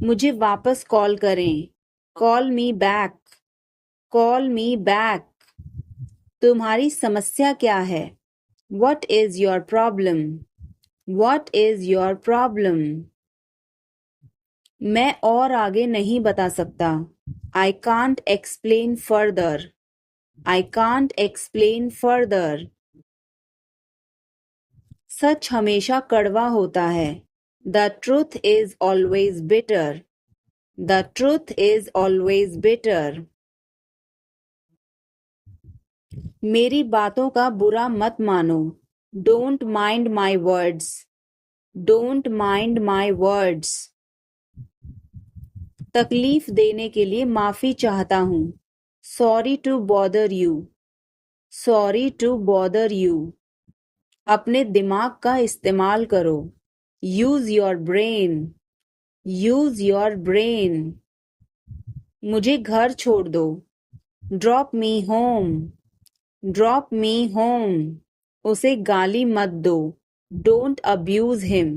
मुझे वापस कॉल करें। Call me back. Call me back. तुम्हारी समस्या क्या है? What is your problem? What is your problem? मैं और आगे नहीं बता सकता। I can't explain further. I can't explain further. सच हमेशा कड़वा होता है। The truth is always bitter. The truth is always bitter. मेरी बातों का बुरा मत मानो। Don't mind my words. Don't mind my words. तकलीफ देने के लिए माफी चाहता हूँ। Sorry to bother you. Sorry to bother you. अपने दिमाग का इस्तेमाल करो। Use your brain. Use your brain. मुझे घर छोड़ दो। Drop me home. Drop me home. उसे गाली मत दो। Don't abuse him.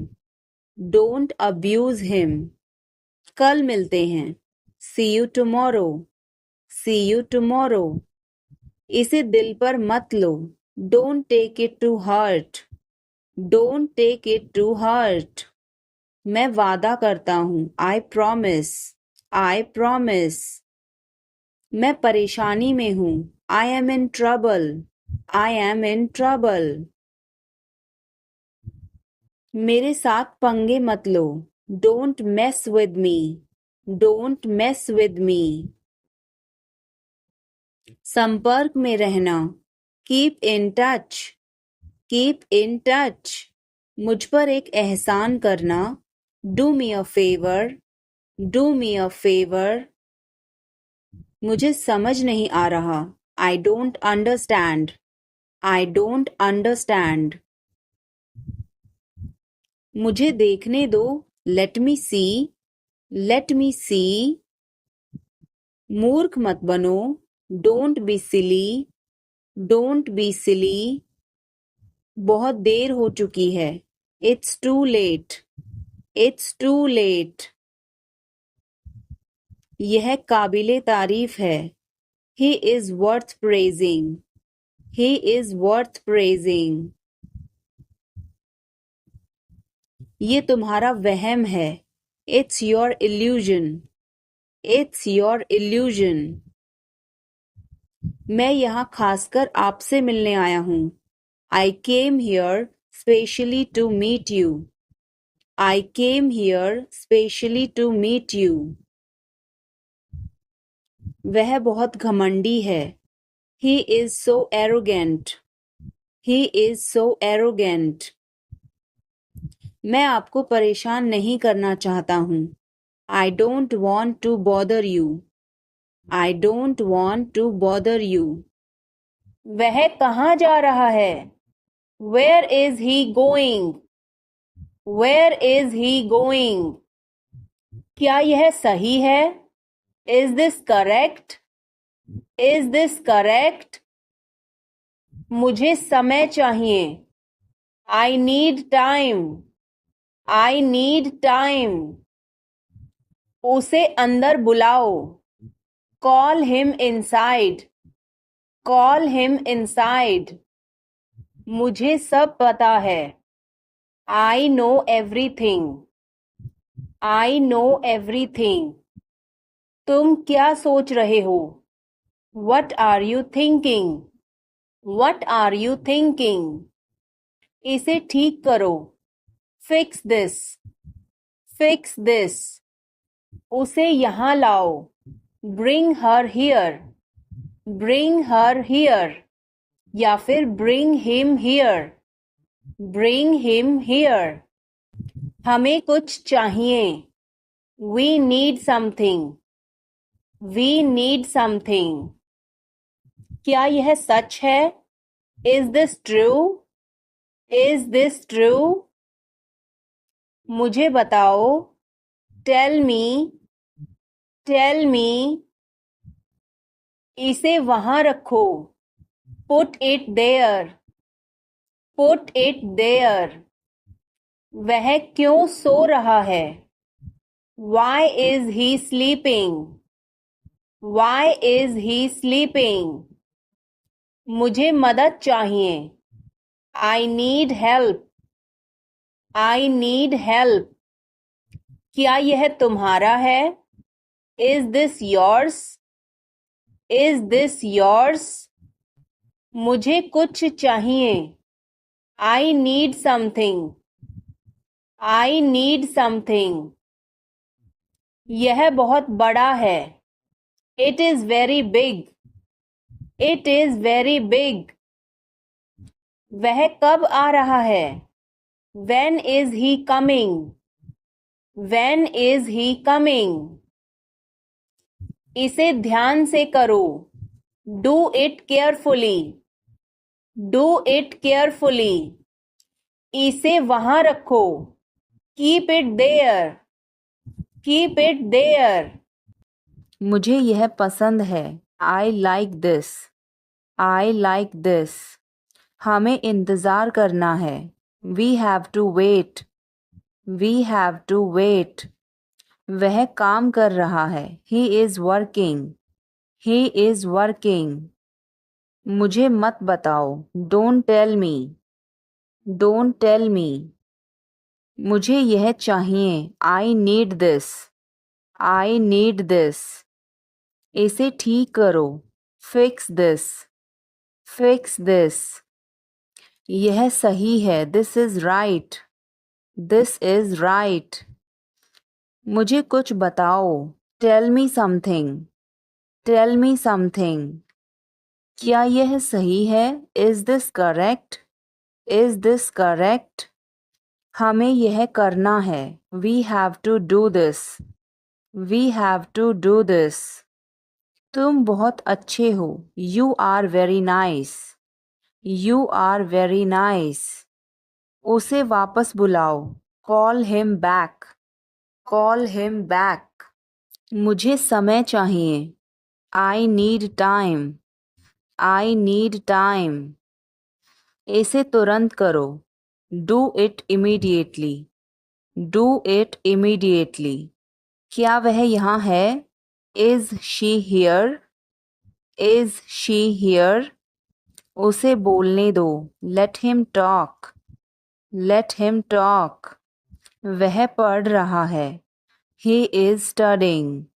Don't abuse him. कल मिलते हैं। See you tomorrow. See you tomorrow. इसे दिल पर मत लो। Don't take it to heart. Don't take it to heart. मैं वादा करता हूँ। I promise. I promise. मैं परेशानी में हूँ। I am in trouble. I am in trouble. मेरे साथ पंगे मत लो। Don't mess with me. Don't mess with me. संपर्क में रहना। Keep in touch. Keep in touch. मुझ पर एक एहसान करना। Do me a favor. Do me a favor. मुझे समझ नहीं आ रहा। I don't understand. I don't understand. मुझे देखने दो। Let me see. Let me see. मूर्ख मत बनो। Don't be silly. Don't be silly. बहुत देर हो चुकी है। It's too late. It's too late. यह काबिले तारीफ है। He is worth praising. He is worth praising. ये तुम्हारा वहम है। It's your illusion. It's your illusion. मैं यहाँ खासकर आपसे मिलने आया हूँ। I came here specially to meet you. I came here specially to meet you. वह बहुत घमंडी है। He is so arrogant. He is so arrogant. मैं आपको परेशान नहीं करना चाहता हूँ। I don't want to bother you. I don't want to bother you. वह कहाँ जा रहा है? Where is he going? Where is he going? क्या यह सही है? Is this correct? Is this correct? मुझे समय चाहिए। I need time. I need time. उसे अंदर बुलाओ। Call him inside. Call him inside. मुझे सब पता है। I know everything. I know everything. तुम क्या सोच रहे हो? What are you thinking? What are you thinking? इसे ठीक करो। Fix this. Fix this. उसे यहाँ लाओ। Bring her here. Bring her here. या फिर bring him here. Bring him here. हमें कुछ चाहिए। We need something. We need something. क्या यह सच है? Is this true? Is this true? मुझे बताओ। Tell me. Tell me. इसे वहाँ रखो। Put it there. Put it there. वह क्यों सो रहा है? Why is he sleeping? Why is he sleeping? मुझे मदद चाहिए. I need help. I need help. क्या यह तुम्हारा है? Is this yours? Is this yours? मुझे कुछ चाहिए. I need something. I need something. यह बहुत बड़ा है. It is very big. It is very big. वह कब आ रहा है? When is he coming? When is he coming? इसे ध्यान से करो. Do it carefully. Do it carefully. इसे वहां रखो. Keep it there. Keep it there. मुझे यह पसंद है. I like this. I like this. हमें इंतज़ार करना है. We have to wait. We have to wait. वह काम कर रहा है. He is working. He is working. मुझे मत बताओ. Don't tell me. Don't tell me. मुझे यह चाहिए. I need this. I need this. इसे ठीक करो. Fix this. Fix this. यह सही है. This is right. This is right. मुझे कुछ बताओ. Tell me something. Tell me something. क्या यह सही है? Is this correct? Is this correct? हमें यह करना है. We have to do this. We have to do this. तुम बहुत अच्छे हो. You are very nice. You are very nice. उसे वापस बुलाओ. Call him back. Call him back. मुझे समय चाहिए. I need time. I need time. इसे तुरंत करो. Do it immediately. Do it immediately. क्या वह यहाँ है? Is she here? Is she here? उसे बोलने दो. Let him talk. Let him talk. वह पढ़ रहा है. He is studying.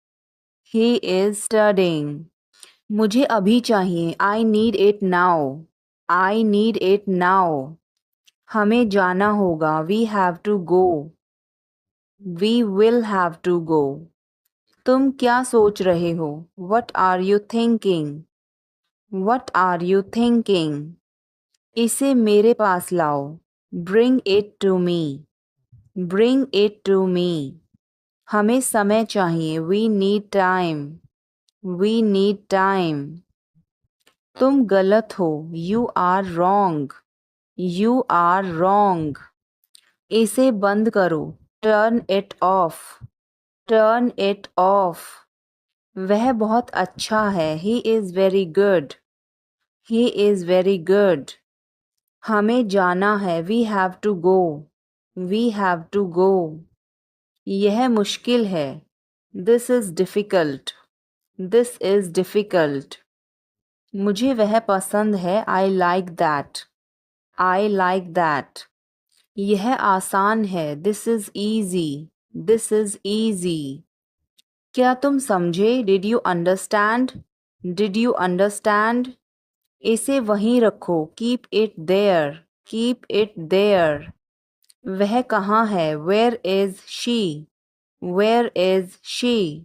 He is studying. मुझे अभी चाहिए. I need it now. I need it now. हमें जाना होगा. We have to go. We will have to go. तुम क्या सोच रहे हो? What are you thinking? What are you thinking? इसे मेरे पास लाओ. Bring it to me. Bring it to me. हमें समय चाहिए. We need time. We need time. तुम गलत हो. You are wrong. You are wrong. इसे बंद करो. Turn it off. Turn it off. वह बहुत अच्छा है. He is very good. He is very good. हमें जाना है. We have to go. We have to go. यह मुश्किल है. This is difficult. This is difficult. मुझे वह पसंद है. I like that. I like that. यह आसान है. This is easy. This is easy. क्या तुम समझे? Did you understand? Did you understand? इसे वहीं रखो. Keep it there. Keep it there. वह कहाँ है? Where is she? Where is she?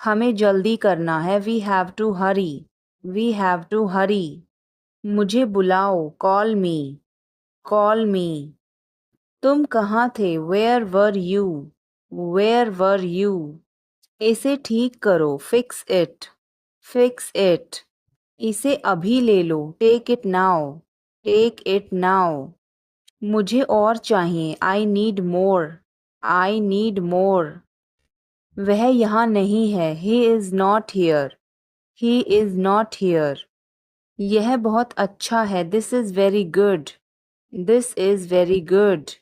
हमें जल्दी करना है. We have to hurry. We have to hurry. मुझे बुलाओ. Call me. Call me. तुम कहाँ थे? Where were you? Where were you? इसे ठीक करो. Fix it. Fix it. इसे अभी ले लो. Take it now. Take it now. मुझे और चाहिए. I need more. I need more. वह यहाँ नहीं है. He is not here. He is not here. यह बहुत अच्छा है. This is very good. This is very good.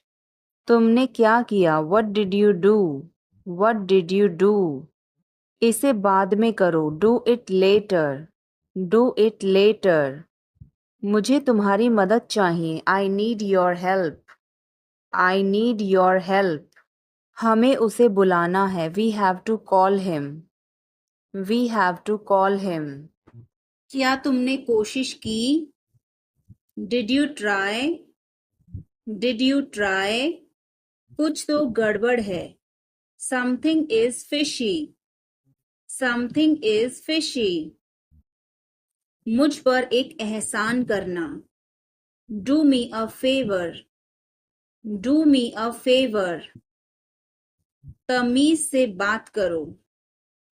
तुमने क्या किया? What did you do? What did you do? इसे बाद में करो. Do it later. Do it later. मुझे तुम्हारी मदद चाहिए. I need your help. I need your help. हमें उसे बुलाना है. We have to call him. We have to call him. क्या तुमने कोशिश की? Did you try? Did you try? कुछ तो गड़बड़ है. Something is fishy. Something is fishy. मुझ पर एक एहसान करना. Do me a favor. Do me a favor. तमीज से बात करो.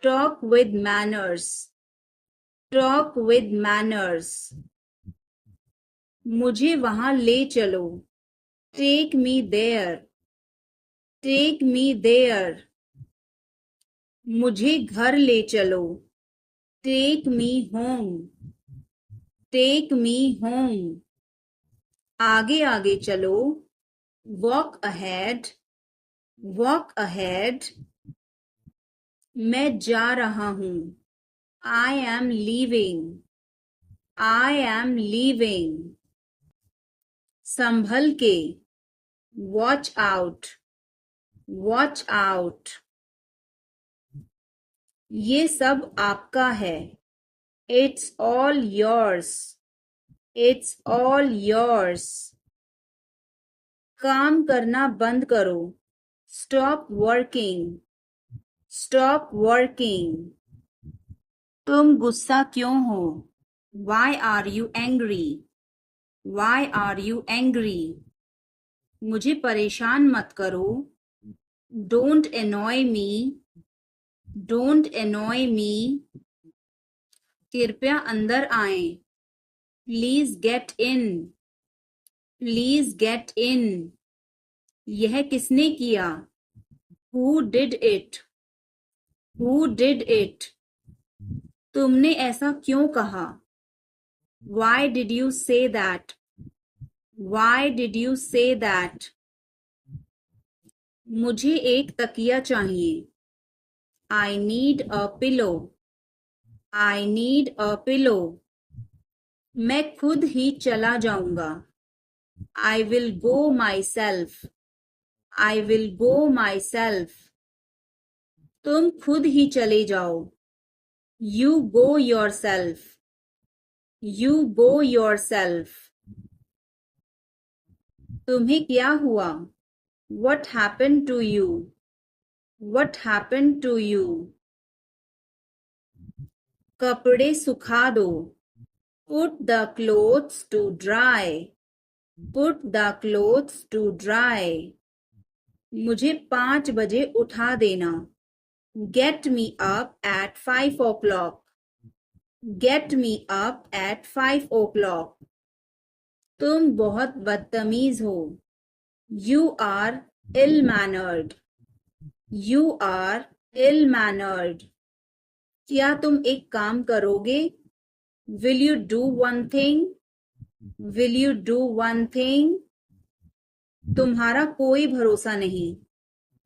Talk with manners. Talk with manners. मुझे वहां ले चलो. Take me there. Take me there. मुझे घर ले चलो. Take me home. Take me home. आगे आगे चलो. Walk ahead. Walk ahead. मैं जा रहा हूँ. I am leaving. I am leaving. संभल के. Watch out. Watch out. ये सब आपका है. It's all yours. It's all yours. काम करना बंद करो. Stop working. Stop working. तुम गुस्सा क्यों हो? Why are you angry? Why are you angry? मुझे परेशान मत करो. Don't annoy me. Don't annoy me. कृपया अंदर आएं. Please get in. Please get in. यह किसने किया? Who did it? Who did it? तुमने ऐसा क्यों कहा? Why did you say that? Why did you say that? मुझे एक तकिया चाहिए. I need a pillow. I need a pillow. मैं खुद ही चला जाऊंगा. I will go myself. I will go myself. तुम खुद ही चले जाओ. You go yourself. You go yourself. तुम्हें क्या हुआ? What happened to you? What happened to you? कपड़े सुखा दो. Put the clothes to dry. Put the clothes to dry. मुझे 5 बजे उठा देना. Get me up at 5 o'clock. Get me up at 5 o'clock. तुम बहुत बदतमीज हो. You are ill-mannered. You are ill-mannered. क्या तुम एक काम करोगे? Will you do one thing? Will you do one thing? तुम्हारा कोई भरोसा नहीं.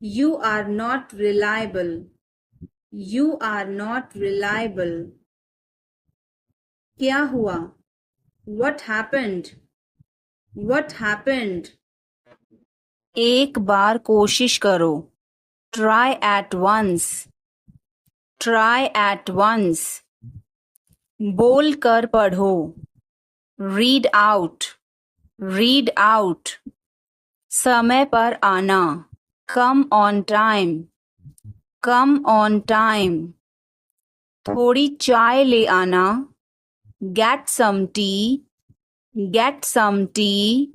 You are not reliable. You are not reliable. क्या हुआ? What happened? What happened? एक बार कोशिश करो. Try at once. Try at once. बोल कर पढ़ो. Read out. Read out. समय पर आना. Come on time. Come on time. थोड़ी चाय ले आना. Get some tea. Get some tea.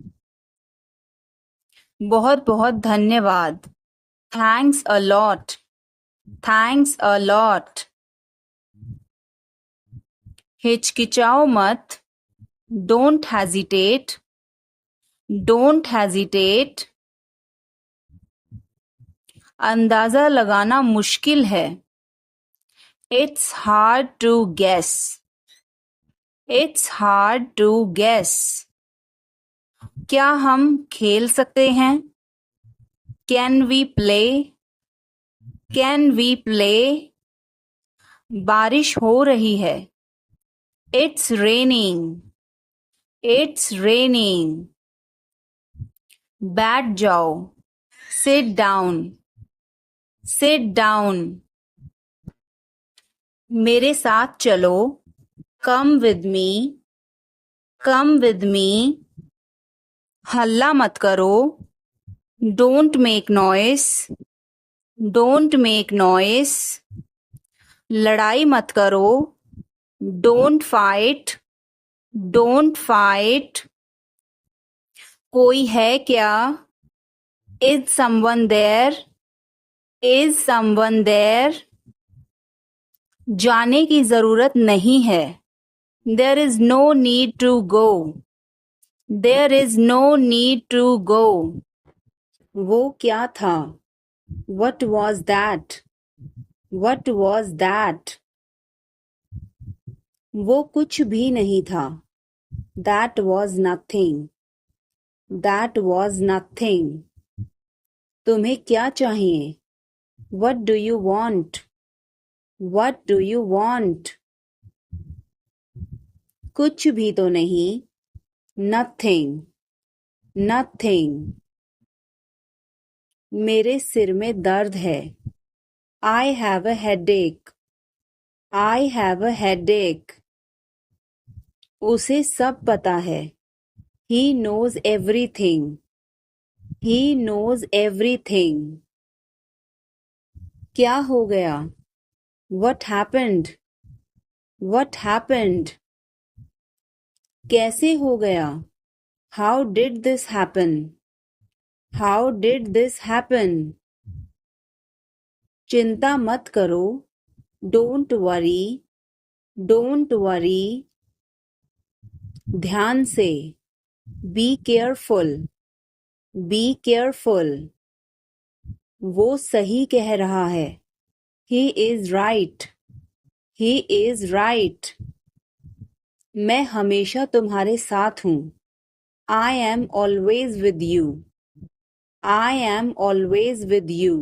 बहुत बहुत धन्यवाद. Thanks a lot. Thanks a lot. हिचकिचाओ मत. Don't hesitate. Don't hesitate. अंदाजा लगाना मुश्किल है. It's hard to guess. It's hard to guess. क्या हम खेल सकते हैं? Can we play? Can we play? बारिश हो रही है। It's raining. It's raining. बैठ जाओ। Sit down. Sit down. मेरे साथ चलो। Come with me. Come with me. हल्ला मत करो। Don't make noise. Don't make noise. लड़ाई मत करो। Don't fight. Don't fight. कोई है क्या? Is someone there? Is someone there? जाने की जरूरत नहीं है। There is no need to go. There is no need to go. वो क्या था? What was that? What was that? वो कुछ भी नहीं था। That was nothing. That was nothing. तुम्हें क्या चाहिए? What do you want? What do you want? कुछ भी तो नहीं। Nothing. Nothing. मेरे सिर में दर्द है। I have a headache. I have a headache. उसे सब पता है। He knows everything. He knows everything. क्या हो गया? What happened? What happened? कैसे हो गया? How did this happen? How did this happen? चिंता मत करो। Don't worry. Don't worry. ध्यान से। Be careful. Be careful. वो सही कह रहा है। He is right. He is right. मैं हमेशा तुम्हारे साथ हूँ। I am always with you. I am always with you.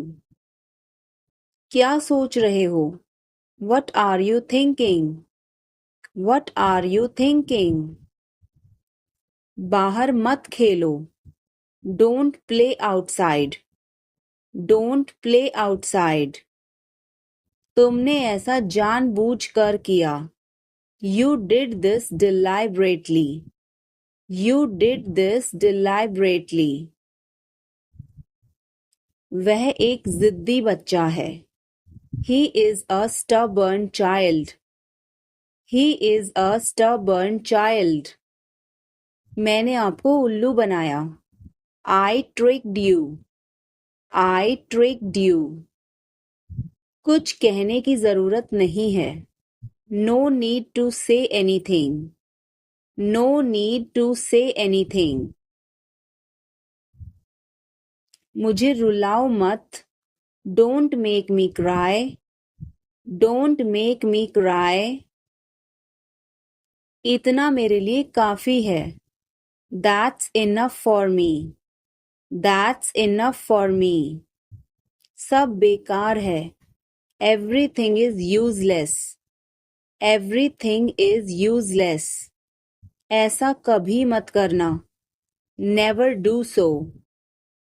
क्या सोच रहे हो? What are you thinking? What are you thinking? बाहर मत खेलो। Don't play outside. Don't play outside. तुमने ऐसा जानबूझकर किया। You did this deliberately. You did this deliberately. वह एक जिद्दी बच्चा है। He is a stubborn child. He is a stubborn child. मैंने आपको उल्लू बनाया। I tricked you. I tricked you. कुछ कहने की जरूरत नहीं है। No need to say anything. No need to say anything. मुझे रुलाओ मत। Don't make me cry. Don't make me cry. इतना मेरे लिए काफी है। That's enough for me. That's enough for me. सब बेकार है। Everything is useless. Everything is useless. ऐसा कभी मत करना। Never do so.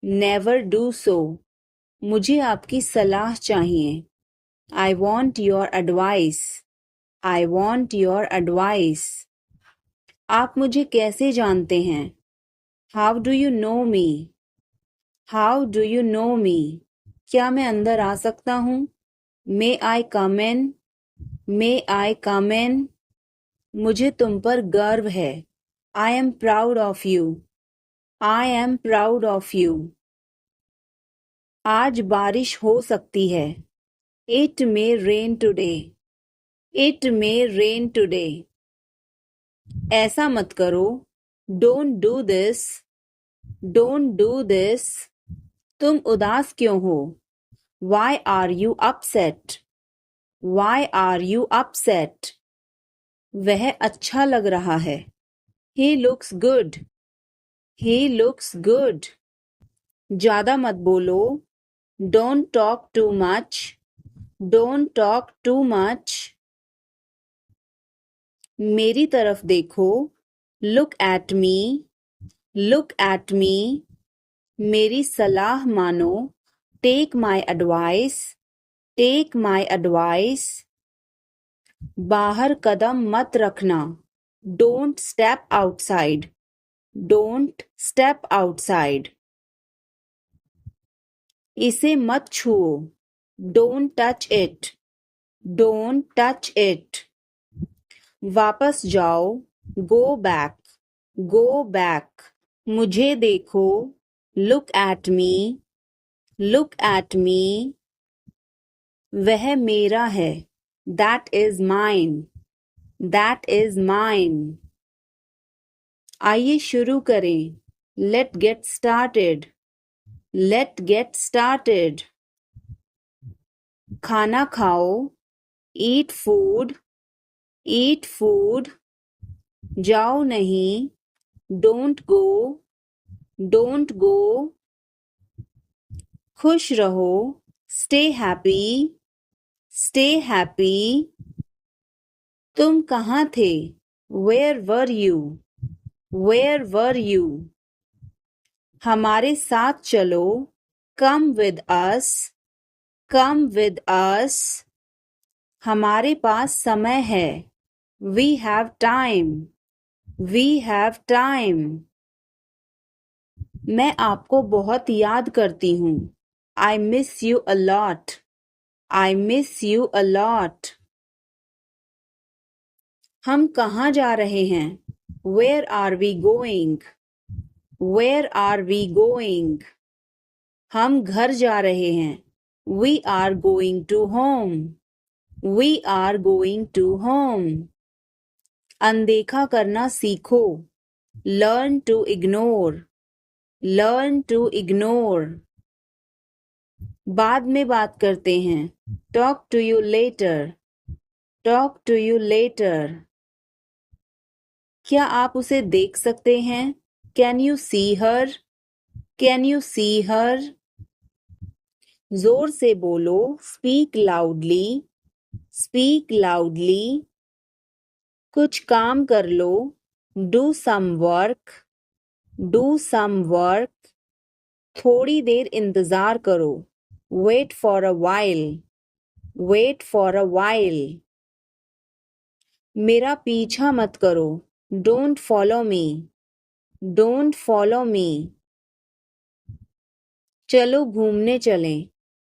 Never do so. मुझे आपकी सलाह चाहिए। I want your advice. I want your advice. आप मुझे कैसे जानते हैं? How do you know me? How do you know me? क्या मैं अंदर आ सकता हूँ? May I come in? May I come in? मुझे तुम पर गर्व है। I am proud of you. I am proud of you. आज बारिश हो सकती है। It may rain today. It may rain today. ऐसा मत करो। Don't do this. Don't do this. तुम उदास क्यों हो? Why are you upset? Why are you upset? वह अच्छा लग रहा है। He looks good. He looks good. ज्यादा मत बोलो। Don't talk too much. Don't talk too much. मेरी तरफ देखो. Look at me. Look at me. मेरी सलाह मानो. Take my advice. Take my advice. बाहर कदम मत रखना. Don't step outside. Don't step outside. इसे मत छुओ. Don't touch it. Don't touch it. वापस जाओ. Go back. Go back. मुझे देखो. Look at me. Look at me. वह मेरा है. That is mine. That is mine. आइए शुरू करें. Let's get started. Let's get started. खाना खाओ. Eat food. Eat food. जाओ नहीं. Don't go. Don't go. खुश रहो. Stay happy. Stay happy. तुम कहाँ थे? Where were you? Where were you? हमारे साथ चलो. Come with us. Come with us. हमारे पास समय है. We have time. We have time. मैं आपको बहुत याद करती हूँ. I miss you a lot. I miss you a lot. हम कहाँ जा रहे हैं? Where are we going? Where are we going? हम घर जा रहे हैं. We are going to home. We are going to home. अनदेखा करना सीखो. Learn to ignore. Learn to ignore. बाद में बात करते हैं. Talk to you later. Talk to you later. क्या आप उसे देख सकते हैं? Can you see her? Can you see her? जोर से बोलो. Speak loudly. Speak loudly. कुछ काम कर लो. Do some work. Do some work. थोड़ी देर इंतजार करो. Wait for a while. Wait for a while. मेरा पीछा मत करो. Don't follow me. Don't follow me. चलो घूमने चलें.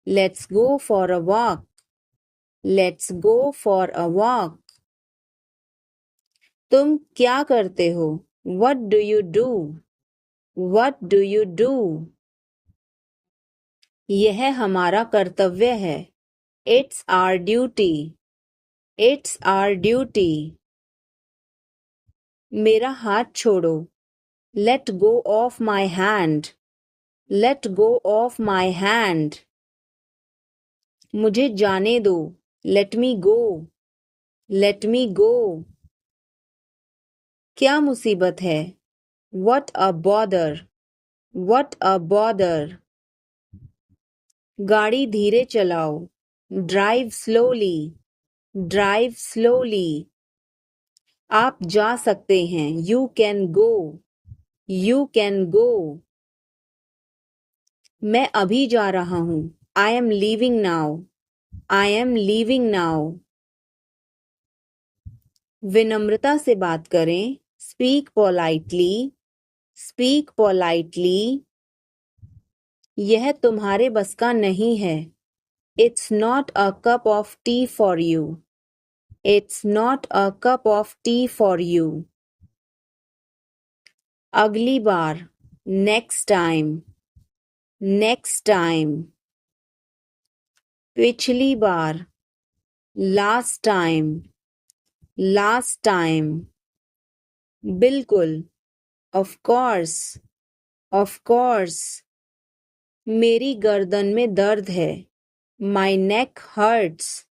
Let's go for a walk. Let's go for a walk. तुम क्या करते हो? What do you do? What do you do? यह हमारा कर्तव्य है. It's our duty. It's our duty. मेरा हाथ छोड़ो. Let go of my hand. Let go of my hand. मुझे जाने दो. Let me go. Let me go. क्या मुसीबत है? What a bother. What a bother. गाड़ी धीरे चलाओ. Drive slowly. Drive slowly. आप जा सकते हैं. You can go. You can go. मैं अभी जा रहा हूँ. I am leaving now. I am leaving now. विनम्रता से बात करें. Speak politely. Speak politely. यह तुम्हारे बस का नहीं है. It's not a cup of tea for you. It's not a cup of tea for you. अगली बार. Next time. Next time. पिछली बार. Last time. Last time. बिल्कुल. Of course. Of course. मेरी गर्दन में दर्द है. My neck hurts.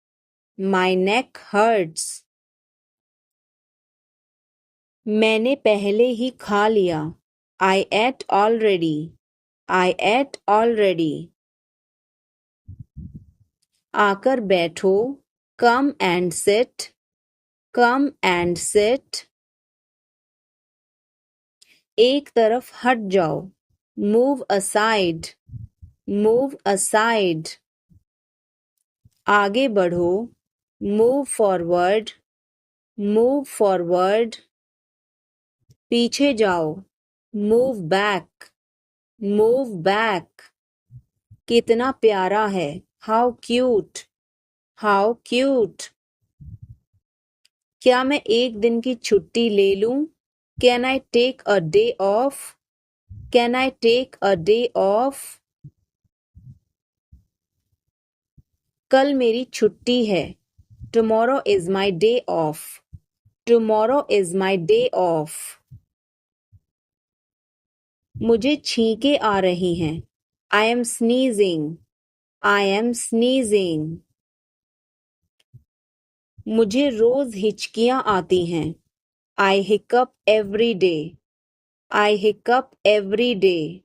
My neck hurts. मैंने पहले ही खा लिया. I ate already. I ate already. आकर बैठो, come and sit, come and sit. एक तरफ हट जाओ, move aside, move aside. आगे बढ़ो, move forward, move forward. पीछे जाओ, move back, move back. कितना प्यारा है, how cute, how cute. क्या मैं एक दिन की छुट्टी ले लूं? Can I take a day off? Can I take a day off? कल मेरी छुट्टी है. Tomorrow is my day off. Tomorrow is my day off. मुझे छींके आ रही हैं. I am sneezing. I am sneezing. मुझे रोज हिचकियां आती हैं. I hiccup every day. I hiccup every day.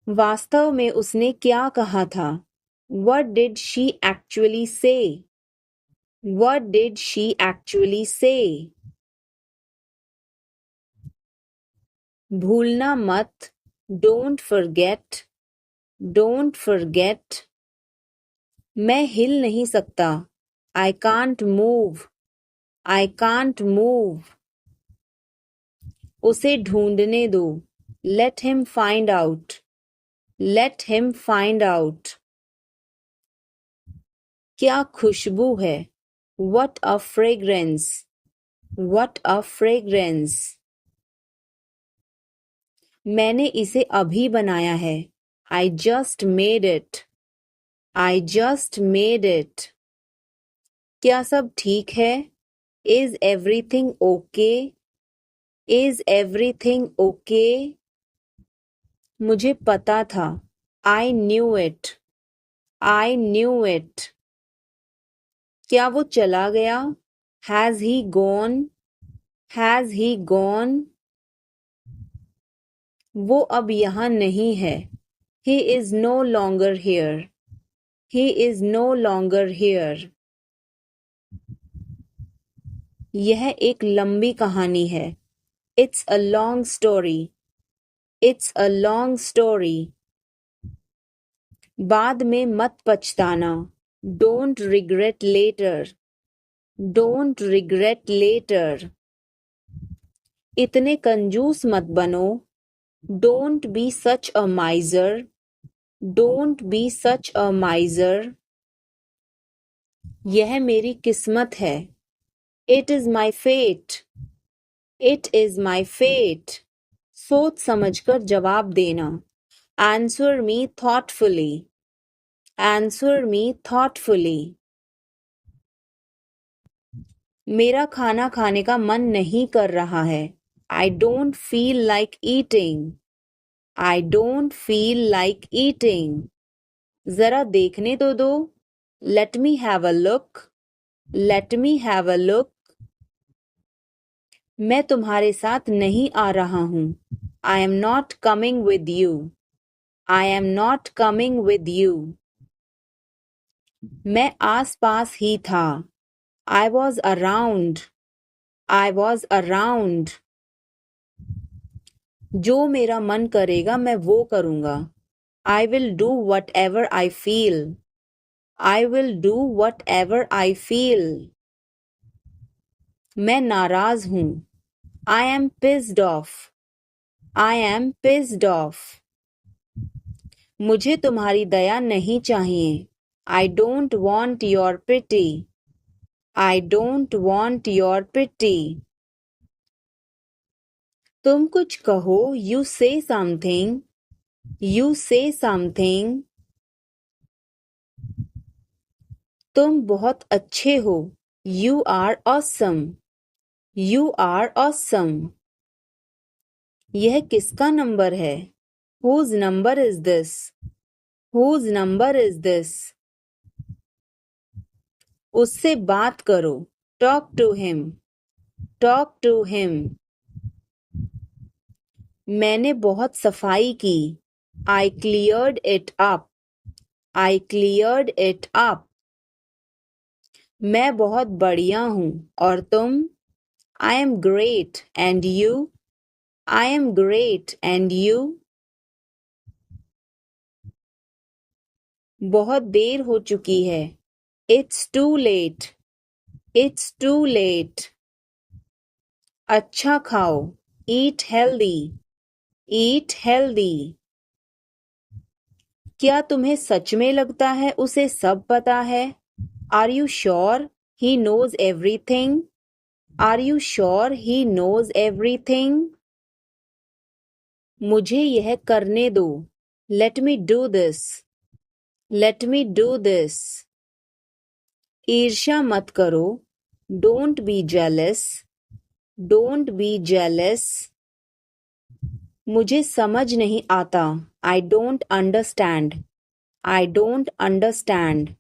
वास्तव में उसने क्या कहा था? What did she actually say? What did she actually say? भूलना मत. Don't forget. Don't forget. मैं हिल नहीं सकता. I can't move. I can't move. उसे ढूंढने दो. Let him find out. Let him find out. क्या खुशबू है. What a fragrance. What a fragrance. मैंने इसे अभी बनाया है. I just made it. I just made it. क्या सब ठीक है? Is everything okay? Is everything okay? मुझे पता था. I knew it. I knew it. क्या वो चला गया? Has he gone? Has he gone? वो अब यहाँ नहीं है. He is no longer here. He is no longer here. यह एक लंबी कहानी है. It's a long story. It's a long story. बाद में मत पछताना. Don't regret later. Don't regret later. इतने कंजूस मत बनो. Don't be such a miser. Don't be such a miser. यह मेरी किस्मत है. It is my fate. It is my fate. सोच समझकर जवाब देना. Answer me thoughtfully. Answer me thoughtfully. मेरा खाना खाने का मन नहीं कर रहा है. I don't feel like eating. I don't feel like eating. जरा देखने तो दो. Let me have a look. Let me have a look. मैं तुम्हारे साथ नहीं आ रहा हूँ. I am not coming with you. I am not coming with you. मैं आस-पास ही था. I was around. I was around. जो मेरा मन करेगा मैं वो करूँगा. I will do whatever I feel. I will do whatever I feel. मैं नाराज हूँ. I am pissed off. I am pissed off. मुझे तुम्हारी दया नहीं चाहिए. I don't want your pity. I don't want your pity. तुम कुछ कहो. You say something. You say something. तुम बहुत अच्छे हो. You are awesome. You are awesome. यह किसका नंबर है? Whose number is this? Whose number is this? उससे बात करो. Talk to him. Talk to him. मैंने बहुत सफाई की. I cleared it up. I cleared it up. मैं बहुत बढ़िया हूँ और तुम? I am great and you? I am great and you? बहुत देर हो चुकी है. It's too late. It's too late. अच्छा खाओ. Eat healthy. Eat healthy. क्या तुम्हें सच में लगता है उसे सब पता है? Are you sure he knows everything? Are you sure he knows everything? मुझे यह करने दो. Let me do this. Let me do this. ईर्ष्या मत करो. Don't be jealous. Don't be jealous. मुझे समझ नहीं आता. I don't understand. I don't understand.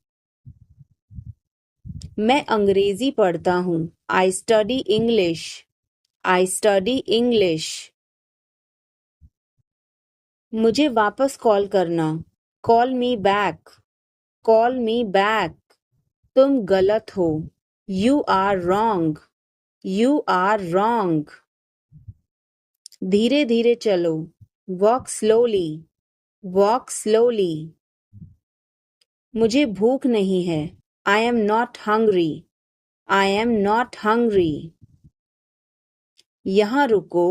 मैं अंग्रेजी पढ़ता हूँ. I study English. I study English. मुझे वापस कॉल करना. Call me back. Call me back. तुम गलत हो. You are wrong. You are wrong. धीरे धीरे चलो. Walk slowly. Walk slowly. मुझे भूख नहीं है. I am not hungry. I am not hungry. यहाँ रुको.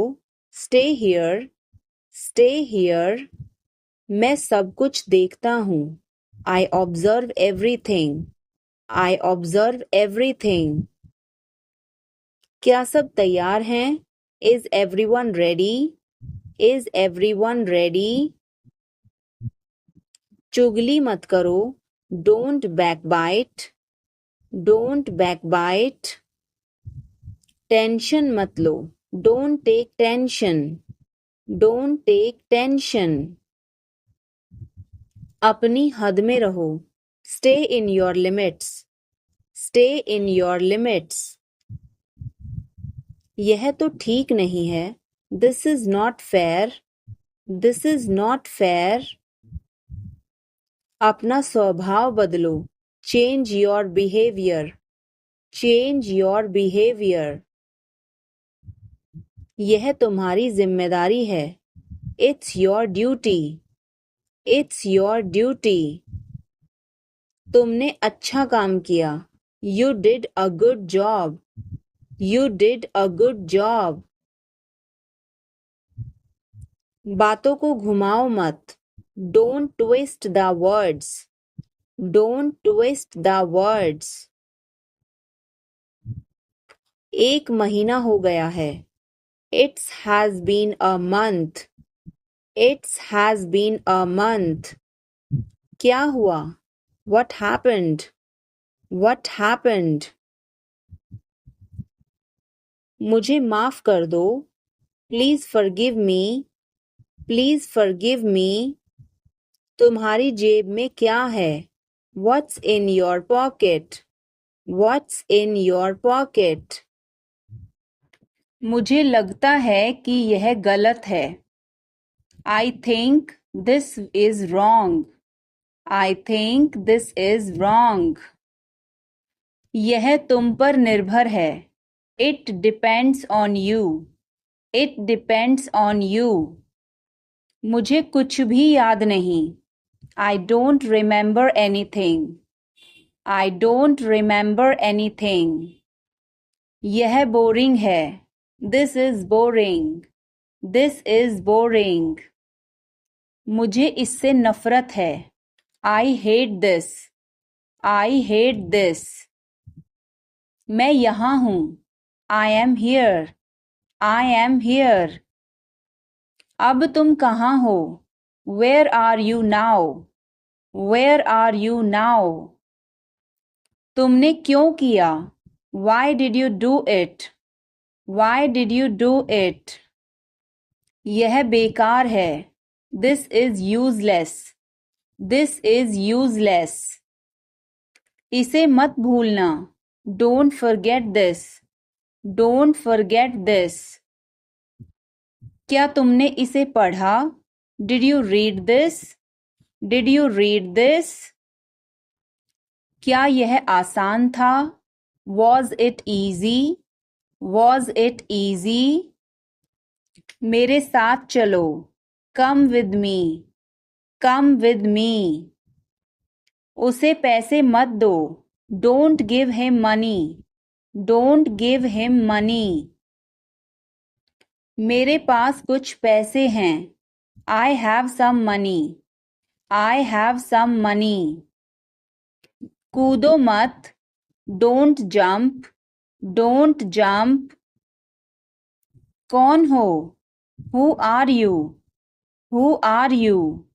Stay here. Stay here. मैं सब कुछ देखता हूँ. I observe everything. I observe everything. क्या सब तैयार हैं? Is everyone ready? Is everyone ready? चुगली मत करो. Don't backbite. Don't backbite. Tension मत लो. Don't take tension. Don't take tension. अपनी हद में रहो. Stay in your limits. Stay in your limits. यह तो ठीक नहीं है. This is not fair. This is not fair. अपना स्वभाव बदलो. Change your behavior. Change your behavior. यह तुम्हारी जिम्मेदारी है. It's your duty. It's your duty. तुमने अच्छा काम किया. You did a good job. You did a good job. बातों को घुमाओ मत. Don't twist the words. Don't twist the words. एक महीना हो गया है. It has been a month. It has been a month. क्या हुआ? What happened? What happened? मुझे माफ कर दो. Please forgive me. Please forgive me. तुम्हारी जेब में क्या है? What's in your pocket? What's in your pocket? मुझे लगता है कि यह गलत है. I think this is wrong. I think this is wrong. यह तुम पर निर्भर है. It depends on you. It depends on you. मुझे कुछ भी याद नहीं. I don't remember anything. I don't remember anything. यह बोरिंग है. This is boring. This is boring. मुझे इससे नफरत है. I hate this. I hate this. मैं यहाँ हूँ. I am here. I am here. अब तुम कहाँ हो? Where are you now? Where are you now? तुमने क्यों किया? Why did you do it? Why did you do it? यह बेकार है. This is useless. This is useless. इसे मत भूलना. Don't forget this. Don't forget this. क्या तुमने इसे पढ़ा? Did you read this? Did you read this? क्या यह आसान था? Was it easy? Was it easy? मेरे साथ चलो। Come with me. Come with me. उसे पैसे मत दो। Don't give him money. Don't give him money. मेरे पास कुछ पैसे हैं। I have some money. I have some money. कूदो मत। Don't jump. Don't jump. कौन हो? Who are you? Who are you?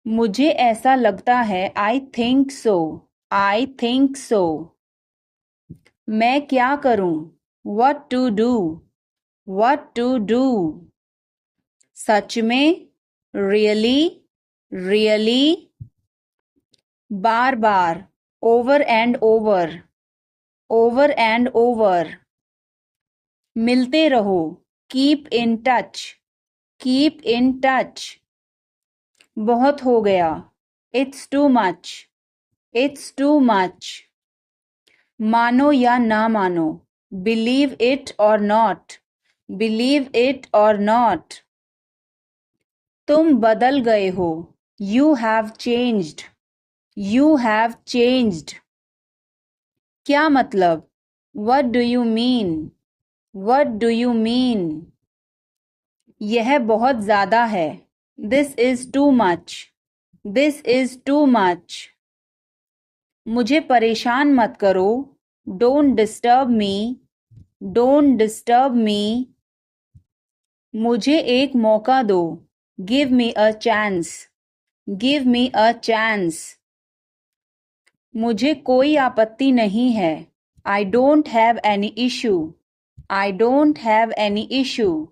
मुझे ऐसा लगता है। I think so. I think so. मैं क्या करूं? What to do? What to do? सच में? Really? Really? Bar bar. Over and over. Over and over. मिलते रहो। Keep in touch. Keep in touch. बहुत हो गया। It's too much. It's too much. मानो या ना मानो। Believe it or not. Believe it or not. तुम बदल गए हो। You have changed. You have changed. क्या मतलब? What do you mean? What do you mean? यह बहुत ज्यादा है। This is too much. This is too much. मुझे परेशान मत करो। Don't disturb me. Don't disturb me. मुझे एक मौका दो। Give me a chance. Give me a chance. मुझे कोई आपत्ति नहीं है। I don't have any issue. I don't have any issue.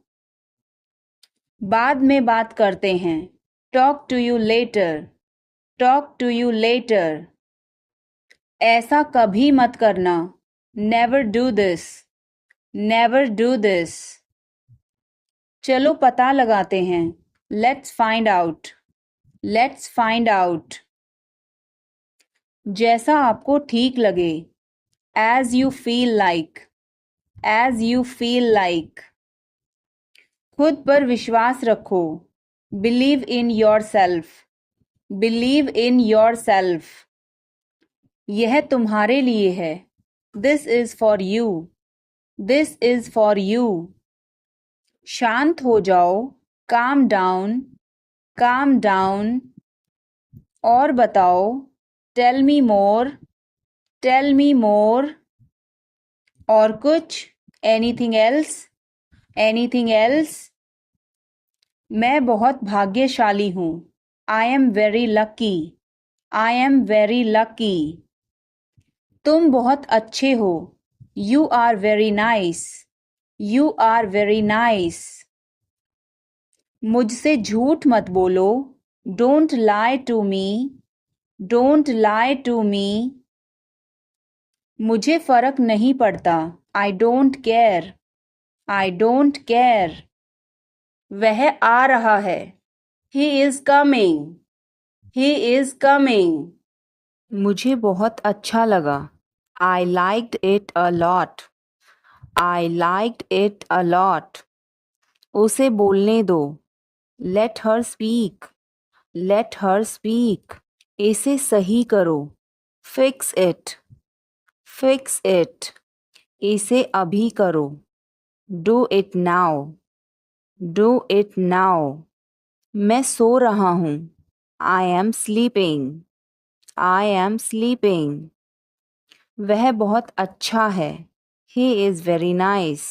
बाद में बात करते हैं। Talk to you later. Talk to you later. ऐसा कभी मत करना। Never do this. Never do this. चलो पता लगाते हैं। Let's find out. Let's find out. जैसा आपको ठीक लगे। As you feel like. As you feel like. खुद पर विश्वास रखो। Believe in yourself. Believe in yourself. यह तुम्हारे लिए है। This is for you. This is for you. शांत हो जाओ। Calm down. Calm down. और बताओ। Tell me more. Tell me more. और कुछ? Anything else? Anything else? मैं बहुत भाग्यशाली हूँ। I am very lucky. I am very lucky. तुम बहुत अच्छे हो। You are very nice. You are very nice. मुझसे झूठ मत बोलो। Don't lie to me. Don't lie to me. मुझे फर्क नहीं पड़ता। I don't care. I don't care. वह आ रहा है। He is coming. He is coming. मुझे बहुत अच्छा लगा। I liked it a lot. I liked it a lot. उसे बोलने दो। Let her speak. Let her speak. इसे सही करो। Fix it. Fix it. इसे अभी करो। Do it now. Do it now. मैं सो रहा हूँ। I am sleeping. I am sleeping. वह बहुत अच्छा है। He is very nice.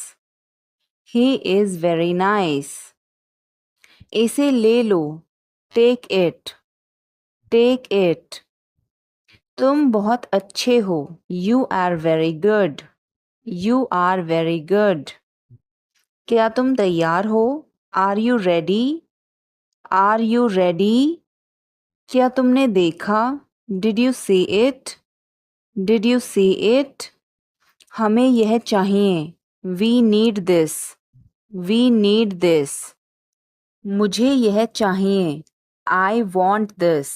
He is very nice. इसे ले लो। Take it. Take it. तुम बहुत अच्छे हो। You are very good. You are very good. क्या तुम तैयार हो? Are you ready? Are you ready? क्या तुमने देखा? Did you see it? Did you see it? हमें यह चाहिए। We need this. We need this. मुझे यह चाहिए। I want this.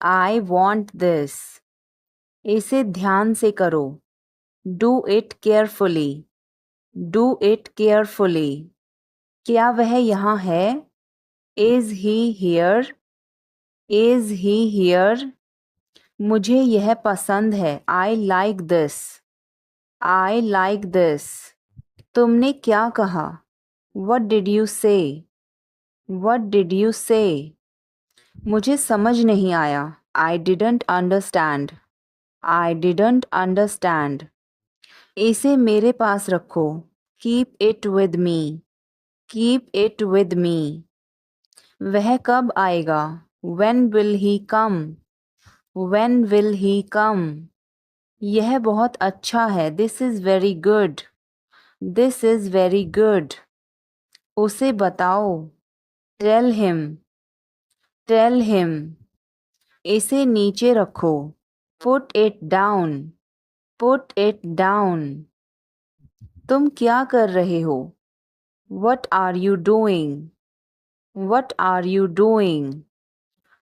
I want this. इसे ध्यान से करो. Do it carefully. Do it carefully. क्या वह यहाँ है? Is he here? Is he here? मुझे यह पसंद है. I like this. I like this. तुमने क्या कहा? What did you say? What did you say? मुझे समझ नहीं आया. I didn't understand. I didn't understand. इसे मेरे पास रखो. Keep it with me. Keep it with me. वह कब आएगा? When will he come? When will he come? यह बहुत अच्छा है. This is very good. This is very good. उसे बताओ. Tell him. Tell him. इसे नीचे रखो. Put it down. Put it down. तुम क्या कर रहे हो? What are you doing? What are you doing?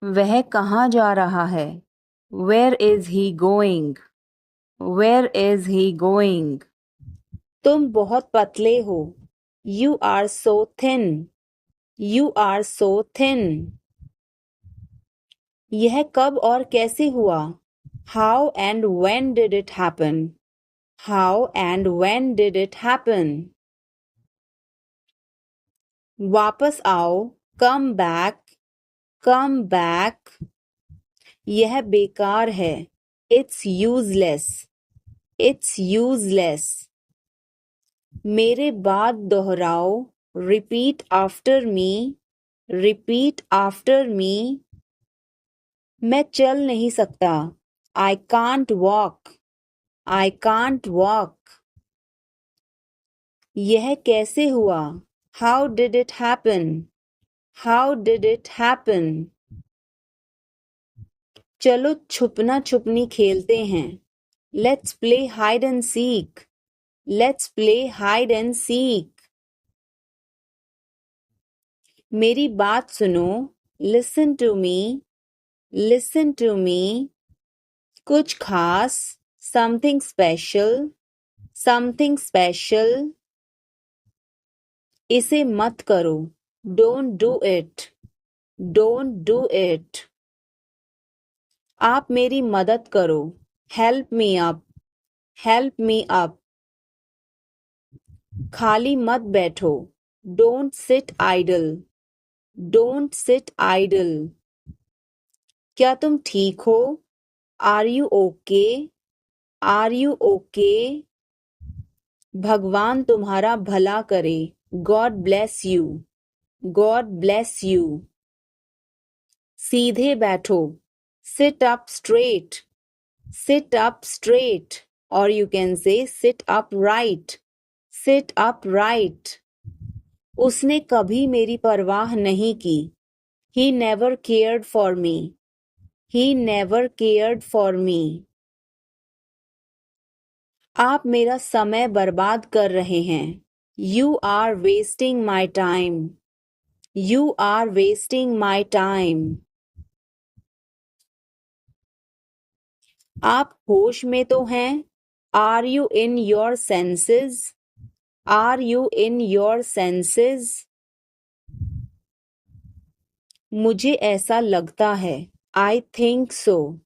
वह कहाँ जा रहा है? Where is he going? Where is he going? तुम बहुत पतले हो. You are so thin. You are so thin. यह कब और कैसे हुआ? How and when did it happen? How and when did it happen? वापस आओ. Come back. Come back. यह बेकार है. It's useless. It's useless. मेरे बाद दोहराओ. Repeat after me. Repeat after me. मैं चल नहीं सकता. I can't walk. I can't walk. यह कैसे हुआ? How did it happen? How did it happen? चलो छुपना छुपनी खेलते हैं. Let's play hide and seek. Let's play hide and seek. मेरी बात सुनो. Listen to me. Listen to me. कुछ खास. Something special. Something special. इसे मत करो. Don't do it. Don't do it. आप मेरी मदद करो. Help me up. Help me up. खाली मत बैठो. Don't sit idle. Don't sit idle. क्या तुम ठीक हो? Are you okay? Are you okay? भगवान तुम्हारा भला करे. God bless you. God bless you. सीधे बैठो. Sit up straight. Sit up straight. Or you can say sit upright. Sit upright. उसने कभी मेरी परवाह नहीं की. He never cared for me. He never cared for me. आप मेरा समय बर्बाद कर रहे हैं. You are wasting my time. You are wasting my time. आप होश में तो हैं? Are you in your senses? Are you in your senses? मुझे ऐसा लगता है. I think so.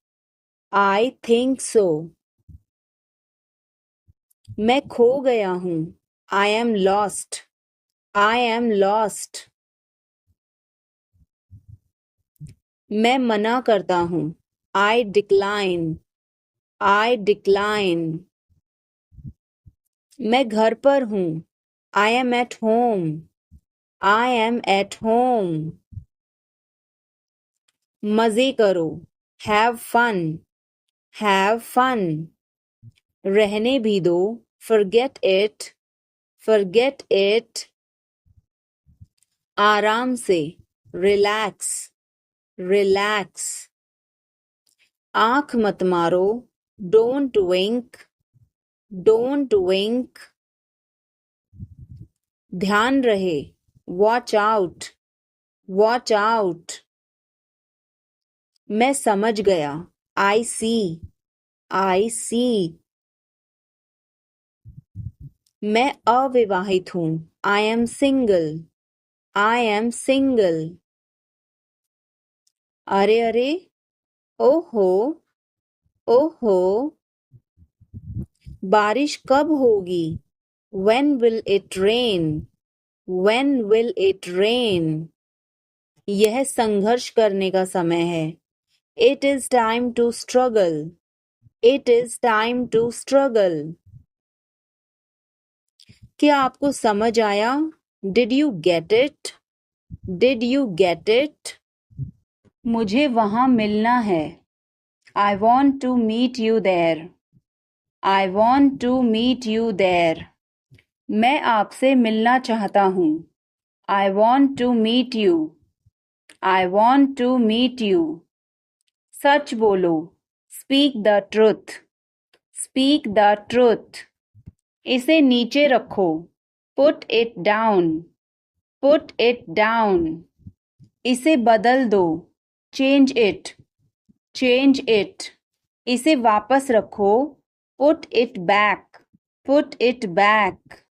I think so. मैं खो गया हूँ. I am lost. I am lost. मैं मना करता हूँ. I decline. I decline. मैं घर पर हूँ. I am at home. I am at home. मजे करो. Have fun. Have fun. रहने भी दो. Forget it. Forget it. आराम से. Relax. Relax. आँख मत मारो. Don't wink. Don't wink. ध्यान रहे. Watch out. Watch out. मैं समझ गया। आई सी। आई सी। मैं अविवाहित हूँ। I am single. I am single. अरे अरे। ओहो। ओहो। बारिश कब होगी? When will it rain? When will it rain? यह संघर्ष करने का समय है। It is time to struggle. It is time to struggle. क्या आपको समझ आया? Did you get it? Did you get it? मुझे वहां मिलना है। I want to meet you there. I want to meet you there. मैं आपसे मिलना चाहता हूँ। I want to meet you. I want to meet you. सच बोलो। Speak the truth. Speak the truth. इसे नीचे रखो। Put it down. Put it down. इसे बदल दो। Change it. Change it. इसे वापस रखो। Put it back. Put it back.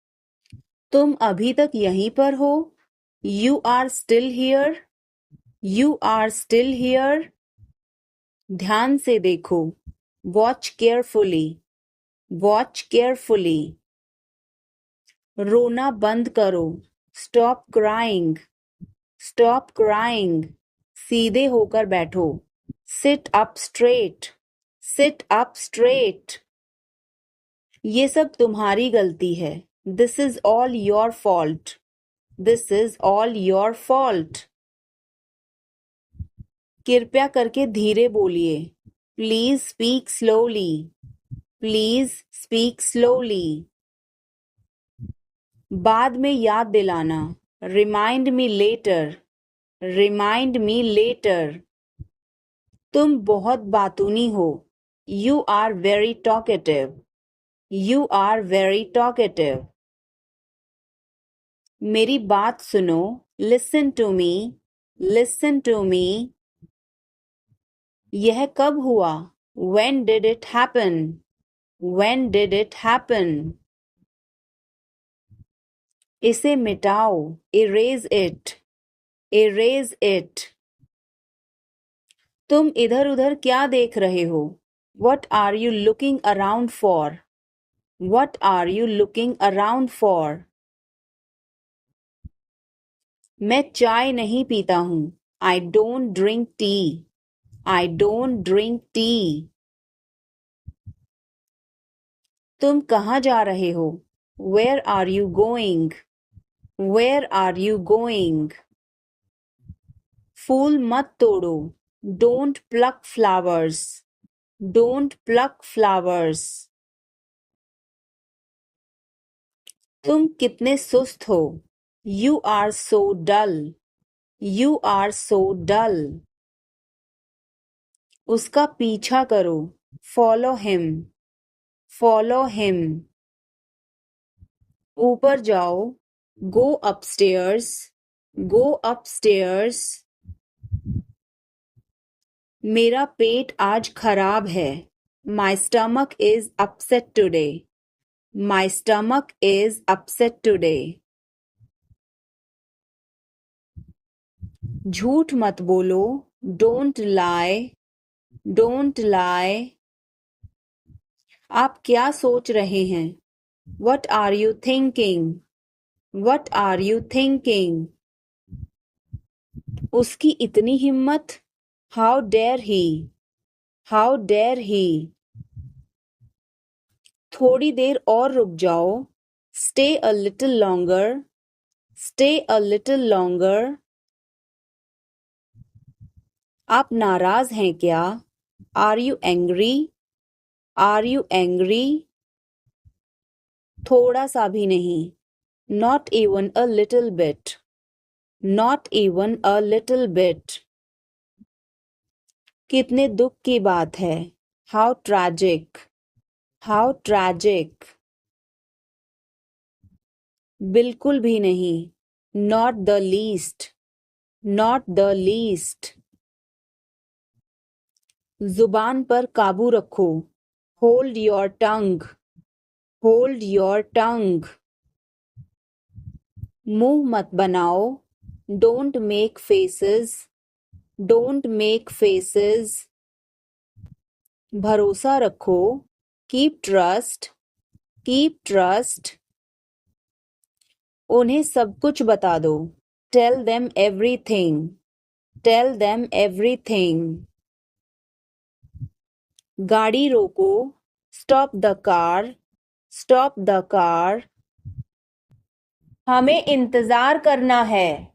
तुम अभी तक यहीं पर हो? You are still here. You are still here. ध्यान से देखो। Watch carefully. Watch carefully. रोना बंद करो। Stop crying. Stop crying. सीधे होकर बैठो। Sit up straight. Sit up straight. ये सब तुम्हारी गलती है। This is all your fault. This is all your fault. कृपया करके धीरे बोलिए। Please speak slowly. Please speak slowly. बाद में याद दिलाना। Remind me later. Remind me later. तुम बहुत बातूनी हो। You are very talkative. You are very talkative. मेरी बात सुनो। Listen to me. Listen to me. यह कब हुआ? When did it happen? When did it happen? इसे मिटाओ। Erase it. Erase it. तुम इधर उधर क्या देख रहे हो? What are you looking around for? What are you looking around for? मैं चाय नहीं पीता हूँ। I don't drink tea. I don't drink tea. तुम कहाँ जा रहे हो? Where are you going? Where are you going? फूल मत तोड़ो। Don't pluck flowers. Don't pluck flowers. तुम कितने सुस्त हो। You are so dull. You are so dull. उसका पीछा करो। Follow him. Follow him. ऊपर जाओ। Go upstairs. Go upstairs. मेरा पेट आज खराब है। My stomach is upset today. My stomach is upset today. झूठ मत बोलो। Don't lie. Don't lie. आप क्या सोच रहे हैं? What are you thinking? What are you thinking? उसकी इतनी हिम्मत। How dare he? How dare he? थोड़ी देर और रुक जाओ। Stay a little longer. Stay a little longer. आप नाराज हैं क्या? Are you angry? Are you angry? थोड़ा सा भी नहीं। Not even a little bit. Not even a little bit. कितने दुख की बात है। How tragic. How tragic. बिल्कुल भी नहीं। Not the least. Not the least. जुबान पर काबू रखो. Hold your tongue. Hold your tongue. मुंह मत बनाओ. Don't make faces. Don't make faces. भरोसा रखो. Keep trust. Keep trust. उन्हें सब कुछ बता दो. Tell them everything. Tell them everything. गाड़ी रोको. Stop the car. Stop the car. हमें इंतजार करना है.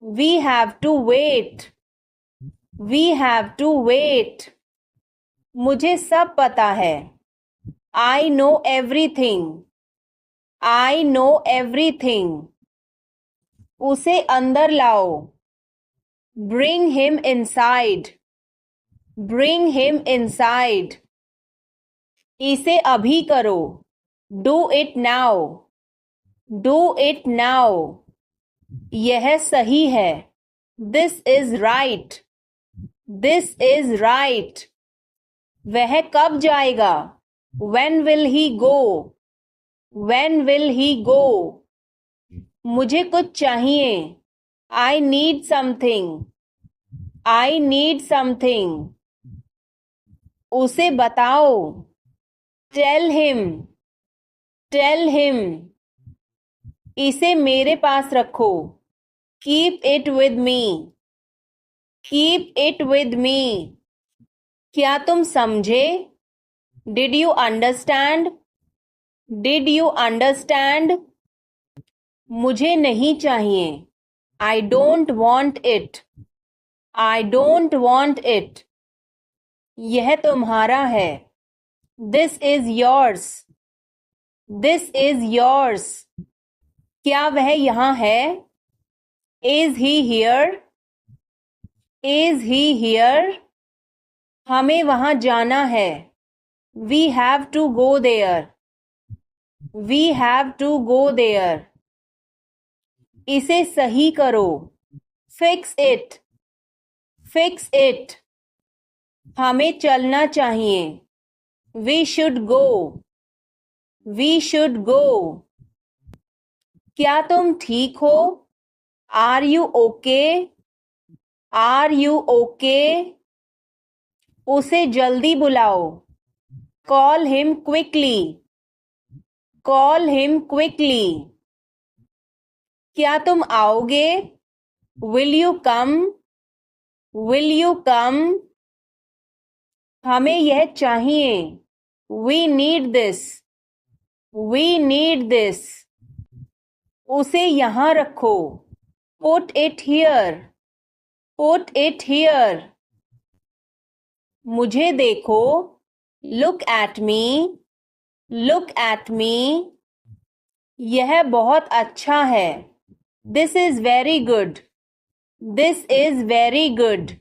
We have to wait. We have to wait. मुझे सब पता है. I know everything. I know everything. उसे अंदर लाओ. Bring him inside. Bring him inside. इसे अभी करो. Do it now. Do it now. यह सही है. This is right. This is right. वह कब जाएगा? When will he go? When will he go? मुझे कुछ चाहिए. I need something. I need something. उसे बताओ. Tell him. Tell him. इसे मेरे पास रखो. Keep it with me. Keep it with me. क्या तुम समझे? Did you understand? Did you understand? मुझे नहीं चाहिए. I don't want it. I don't want it. यह तुम्हारा है. This is yours. This is yours. क्या वह यहाँ है? Is he here? Is he here? हमें वहाँ जाना है. We have to go there. We have to go there. इसे सही करो. Fix it. Fix it. हमें चलना चाहिए. We should go. We should go. क्या तुम ठीक हो? Are you okay? Are you okay? उसे जल्दी बुलाओ. Call him quickly. Call him quickly. क्या तुम आओगे? Will you come? Will you come? हमें यह चाहिए. We need this. We need this. उसे यहाँ रखो. Put it here. Put it here. मुझे देखो. Look at me. Look at me. यह बहुत अच्छा है. This is very good. This is very good.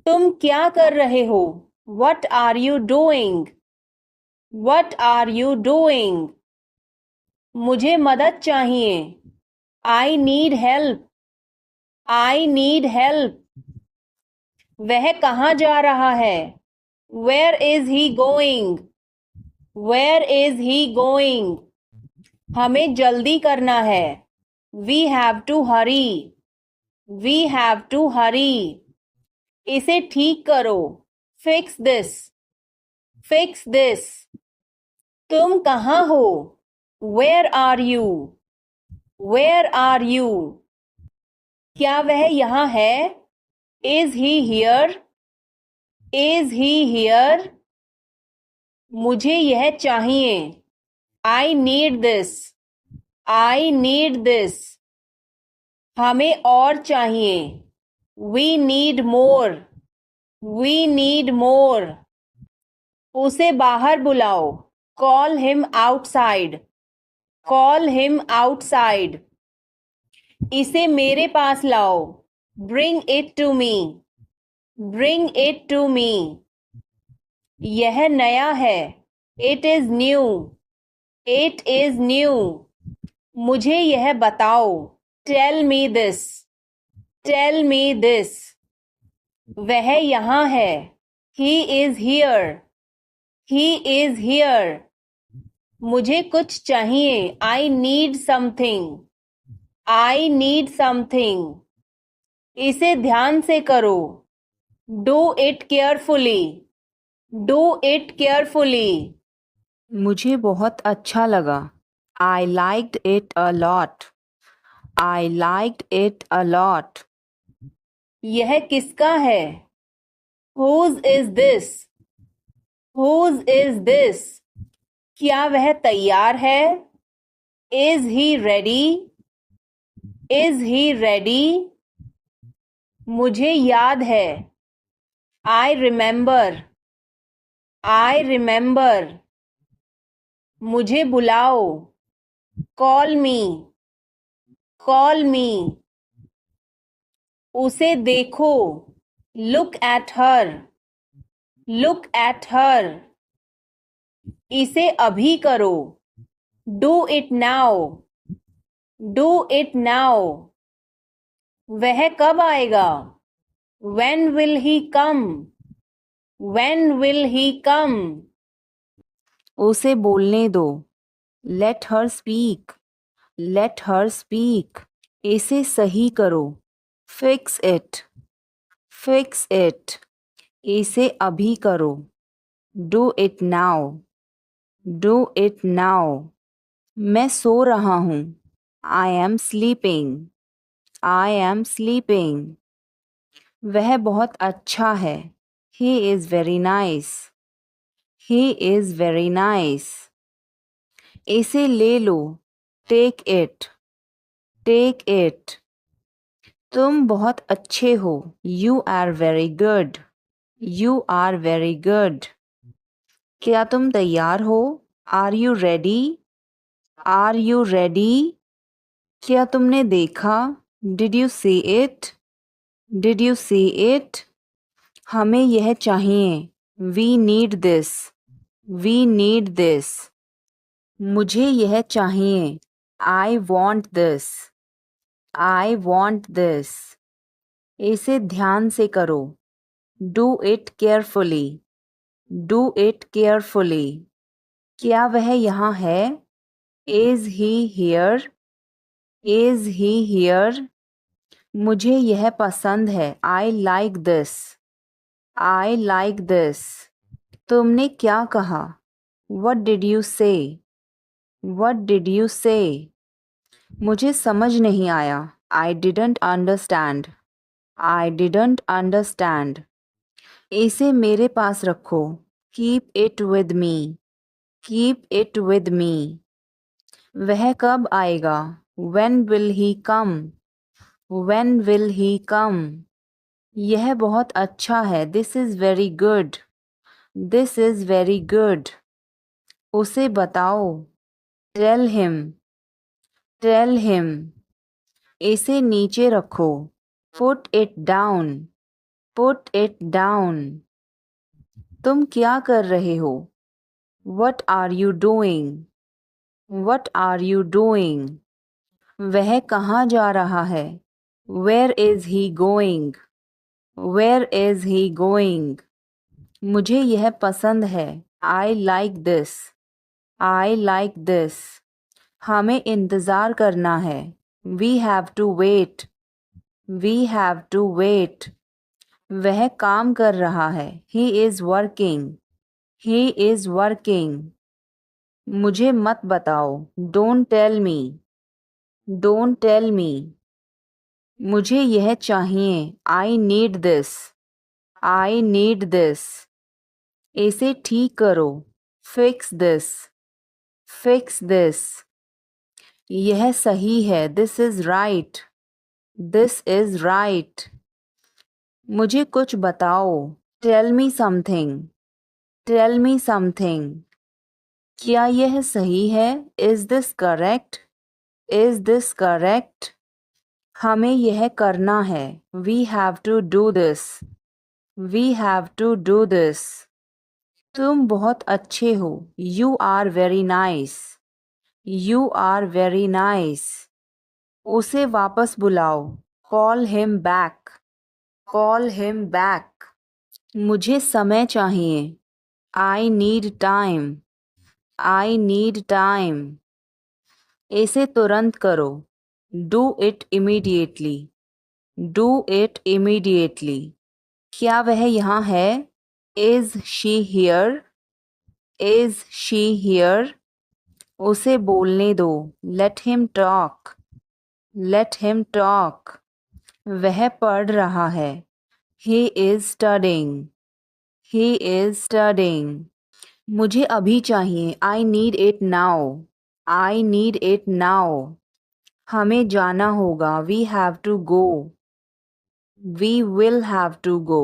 तुम क्या कर रहे हो? What are you doing? What are you doing? मुझे मदद चाहिए. I need help. I need help. वह कहाँ जा रहा है? Where is he going? Where is he going? हमें जल्दी करना है. We have to hurry. We have to hurry. इसे ठीक करो. Fix this. Fix this. तुम कहाँ हो? Where are you? Where are you? क्या वह यहाँ है? Is he here? Is he here? मुझे यह चाहिए. I need this. I need this. हमें और चाहिए. We need more. We need more. उसे बाहर बुलाओ. Call him outside. Call him outside. इसे मेरे पास लाओ. Bring it to me. Bring it to me. यह नया है. It is new. It is new. मुझे यह बताओ. Tell me this. Tell me this. वह यहाँ है. He is here. He is here. मुझे कुछ चाहिए. I need something. I need something. इसे ध्यान से करो. Do it carefully. Do it carefully. मुझे बहुत अच्छा लगा. I liked it a lot. I liked it a lot. यह किसका है? Whose is this? Whose is this? क्या वह तैयार है? Is he ready? Is he ready? मुझे याद है. I remember. I remember. मुझे बुलाओ. Call me. Call me. उसे देखो. Look at her. Look at her. इसे अभी करो. Do it now. Do it now. वह कब आएगा? When will he come? When will he come? उसे बोलने दो. Let her speak. Let her speak. इसे सही करो. Fix it. Fix it. इसे अभी करो. Do it now. Do it now. मैं सो रहा हूँ. I am sleeping. I am sleeping. वह बहुत अच्छा है. He is very nice. He is very nice. इसे ले लो. Take it. Take it. तुम बहुत अच्छे हो. You are very good. You are very good. क्या तुम तैयार हो? Are you ready? Are you ready? क्या तुमने देखा? Did you see it? Did you see it? हमें यह चाहिए. We need this. We need this. मुझे यह चाहिए. I want this. I want this. इसे ध्यान से करो. Do it carefully. Do it carefully. क्या वह यहाँ है? Is he here? Is he here? मुझे यह पसंद है. I like this. I like this. तुमने क्या कहा? What did you say? What did you say? मुझे समझ नहीं आया. I didn't understand. I didn't understand. इसे मेरे पास रखो. Keep it with me. Keep it with me. वह कब आएगा? When will he come? When will he come? यह बहुत अच्छा है. This is very good. This is very good. उसे बताओ. Tell him. Tell him. इसे नीचे रखो. Put it down. Put it down. तुम क्या कर रहे हो? What are you doing? What are you doing? वह कहाँ जा रहा है? Where is he going? Where is he going? मुझे यह पसंद है. I like this. I like this. हमें इंतज़ार करना है. We have to wait. We have to wait. वह काम कर रहा है. He is working. He is working. मुझे मत बताओ. Don't tell me. Don't tell me. मुझे यह चाहिए. I need this. I need this. इसे ठीक करो. Fix this. Fix this. यह सही है. This is right. This is right. मुझे कुछ बताओ. Tell me something. Tell me something. क्या यह सही है? Is this correct? Is this correct? हमें यह करना है. We have to do this. We have to do this. तुम बहुत अच्छे हो. You are very nice. You are very nice. उसे वापस बुलाओ. Call him back. Call him back. मुझे समय चाहिए। I need time. I need time. इसे तुरंत करो। Do it immediately. Do it immediately. क्या वह यहाँ है? Is she here? Is she here? उसे बोलने दो। Let him talk. Let him talk. वह पढ़ रहा है। He is studying. He is studying. मुझे अभी चाहिए। I need it now. I need it now. हमें जाना होगा। We have to go. We will have to go.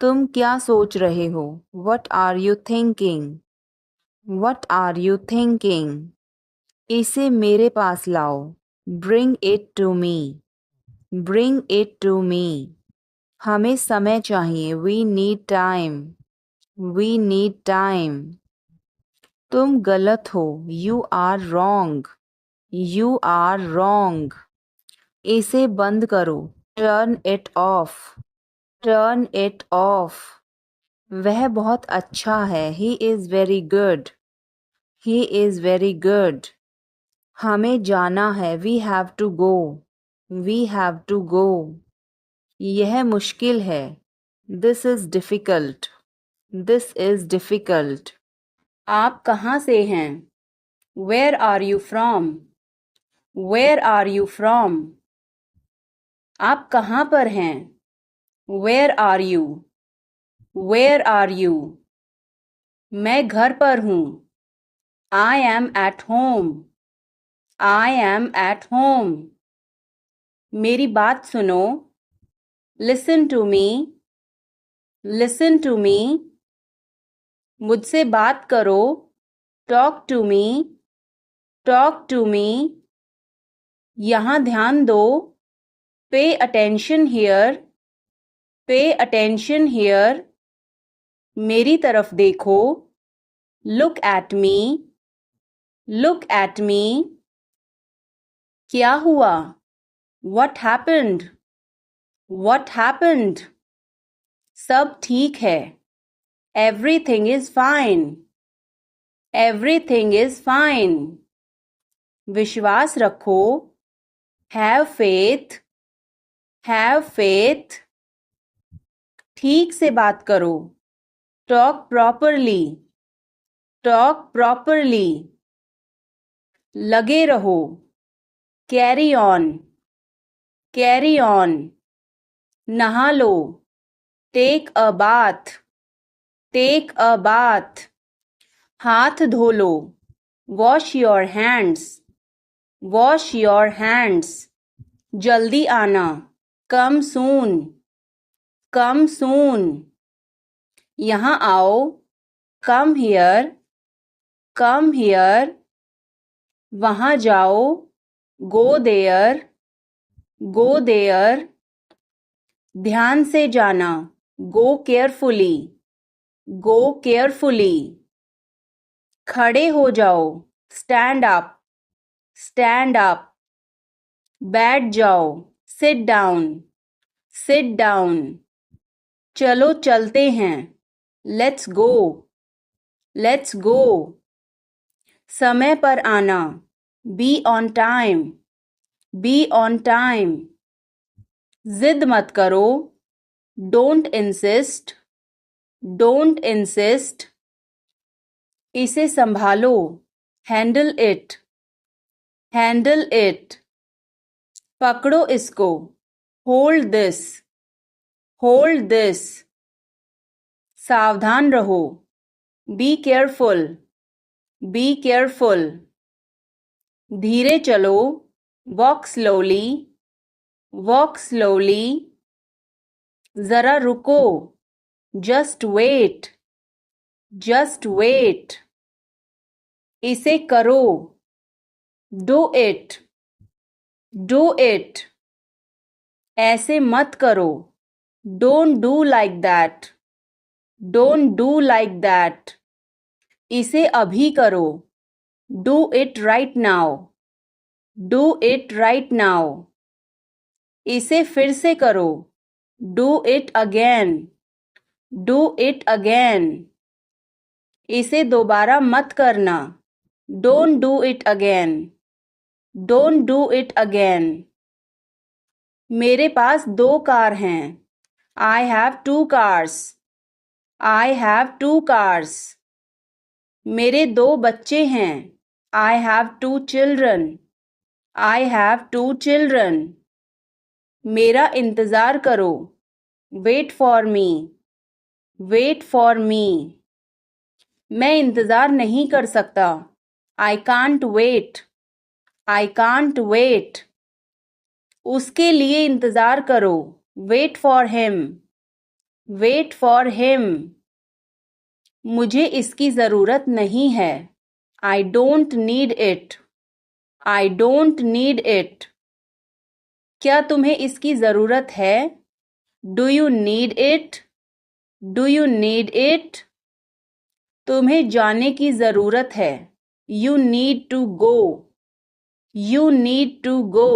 तुम क्या सोच रहे हो? What are you thinking? What are you thinking? इसे मेरे पास लाओ। Bring it to me. Bring it to me. हमें समय चाहिए। We need time. We need time. तुम गलत हो। You are wrong. You are wrong. इसे बंद करो। Turn it off. Turn it off. वह बहुत अच्छा है। He is very good. He is very good. हमें जाना है। We have to go. We have to go. यह मुश्किल है। This is difficult. This is difficult. आप कहाँ से हैं? Where are you from? Where are you from? आप कहाँ पर हैं? Where are you? Where are you? मैं घर पर हूँ। I am at home. I am at home. मेरी बात सुनो। Listen to me. Listen to me. मुझसे बात करो। Talk to me. Talk to me. यहाँ ध्यान दो। Pay attention here. Pay attention here. मेरी तरफ देखो। Look at me. Look at me. क्या हुआ? What happened? What happened? सब ठीक है। Everything is fine. Everything is fine. विश्वास रखो। Have faith. Have faith. ठीक से बात करो। Talk properly. Talk properly. लगे रहो। Carry on. Carry on. नहा लो। Take a bath. Take a bath. हाथ धो लो। Wash your hands. Wash your hands. जल्दी आना। Come soon. Come soon. यहाँ आओ। Come here. Come here. वहाँ जाओ। Go there. Go there. ध्यान से जाना। Go carefully. Go carefully. खड़े हो जाओ। Stand up. Stand up. बैठ जाओ। Sit down. Sit down. चलो चलते हैं। Let's go. Let's go. समय पर आना। Be on time. Be on time. जिद मत करो। Don't insist. Don't insist. इसे संभालो। Handle it. Handle it. पकड़ो इसको। Hold this. Hold this. सावधान रहो। Be careful. Be careful. धीरे चलो। Walk slowly. Walk slowly. जरा रुको। Just wait. Just wait. इसे करो। Do it. Do it. ऐसे मत करो। Don't do like that. Don't do like that. इसे अभी करो। Do it right now. Do it right now. इसे फिर से करो। Do it again. Do it again, इसे दोबारा मत करना। Don't do it again, don't do it again. मेरे पास 2 कार हैं। I have 2 cars, I have 2 cars. मेरे 2 बच्चे हैं। I have 2 children, I have 2 children. मेरा इंतज़ार करो। Wait for me, wait for me. मैं इंतज़ार नहीं कर सकता। I can't wait, I can't wait. उसके लिए इंतज़ार करो। Wait for him, wait for him. मुझे इसकी ज़रूरत नहीं है। I don't need it, I don't need it. क्या तुम्हें इसकी ज़रूरत है? Do you need it, do you need it. तुम्हें जाने की ज़रूरत है। You need to go, you need to go.